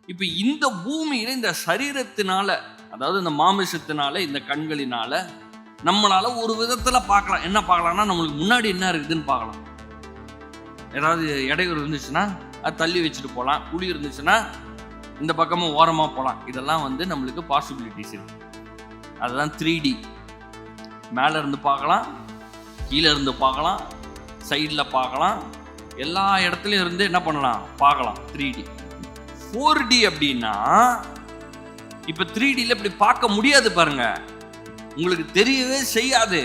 இப்ப இந்த பூமியில இந்த சரீரத்தினால, அதாவது இந்த மாமிசத்தினால, இந்த கண்களினால நம்மளால ஒரு விதத்துல பார்க்கலாம். என்ன பார்க்கலாம்னா, நம்மளுக்கு முன்னாடி என்ன இருக்குதுன்னு பார்க்கலாம். ஏதாவது இடையூறு இருந்துச்சுன்னா அது தள்ளி வச்சுட்டு போகலாம். குழி இருந்துச்சுன்னா இந்த பக்கமும் ஓரமா போகலாம். இதெல்லாம் நம்மளுக்கு பாசிபிலிட்டிஸ் இருக்கு. அதுதான் 3D. மேல இருந்து பார்க்கலாம், கீழே இருந்து பார்க்கலாம், சைடில் பார்க்கலாம், எல்லா இடத்துலையும் இருந்து என்ன பண்ணலாம், பார்க்கலாம். 3D. 4D அப்படின்னா இப்ப 3Dல இப்படி பார்க்க முடியாது பாருங்க, உங்களுக்கு தெரியவே செய்யாது.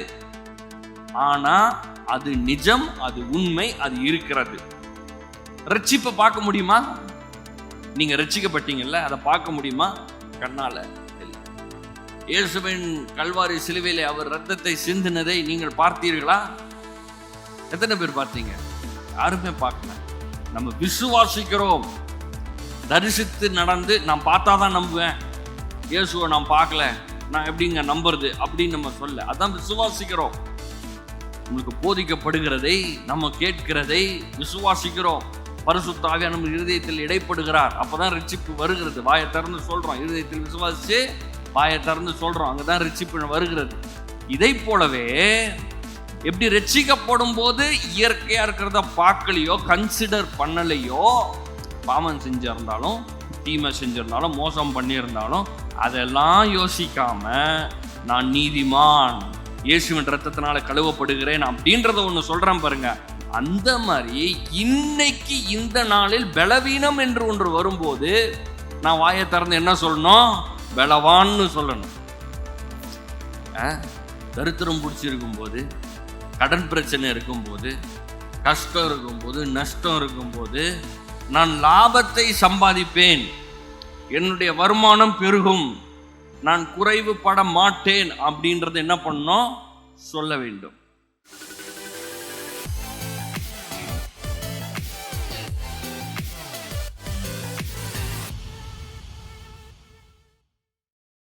ஆனா அது நிஜம், அது உண்மை, அது இருக்கிறது. ரட்சிப்பை பார்க்க முடியுமா? நீங்க ரட்சிக்கப்பட்டீங்கல்ல, அதை பார்க்க முடியுமா கண்ணால? இயேசுவின் கல்வாரி சிலுவையிலே அவர் ரத்தத்தை சிந்தினதை நீங்கள் பார்த்தீர்களா? எத்தனை பேர் பார்த்தீங்க? யாருமே பார்க்கல. நம்ம விசுவாசிக்கிறோம். தரிசித்து நடந்து நான் பார்த்தாதான் நம்புவேன், இயேசுவை நான் பார்க்கல நான் எப்படிங்க நம்புறது அப்படின்னு நம்ம சொல்ல. அதான் விசுவாசிக்கிறோம். உங்களுக்கு போதிக்கப்படுகிறதை, நம்ம கேட்கிறதை விசுவாசிக்கிறோம். பரிசுத்த ஆவியானவர் நம்ம இருதயத்தில் இடைப்படுகிறார். அப்பதான் ரட்சிப்பு வருகிறது. வாயை திறந்து சொல்றோம், இருதயத்தில் விசுவாசிச்சு வாயை திறந்து சொல்றோம், அங்கதான் ரட்சிப்பு வருகிறது. இதை போலவே எப்படி ரட்சிக்கப்படும் போது இயற்கையா இருக்கிறத பார்க்கலையோ, கன்சிடர் பண்ணலையோ, பாவம் செஞ்சிருந்தாலும், தீமை செஞ்சிருந்தாலும், மோசம் பண்ணியிருந்தாலும் அதெல்லாம் யோசிக்காம நான் நீதிமான், இயேசுவின் ரத்தத்தினால கழுவப்படுகிறேன் அப்படின்றத ஒண்ணு சொல்றேன் பாருங்க. அந்த மாதிரி இன்னைக்கு இந்த நாளில் பலவீனம் என்று ஒன்று வரும்போது நான் வாயை திறந்து என்ன சொல்லணும்? பலவான்னு சொல்லணும். தரித்திரம் பிடிச்சிருக்கும் போது, கடன் பிரச்சனை இருக்கும்போது, கஷ்டம் இருக்கும்போது, நஷ்டம் இருக்கும்போது நான் லாபத்தை சம்பாதிப்பேன், என்னுடைய வருமானம் பெருகும், நான் குறைவுபட மாட்டேன் அப்படின்றது என்ன பண்ணணும்? சொல்ல வேண்டும்.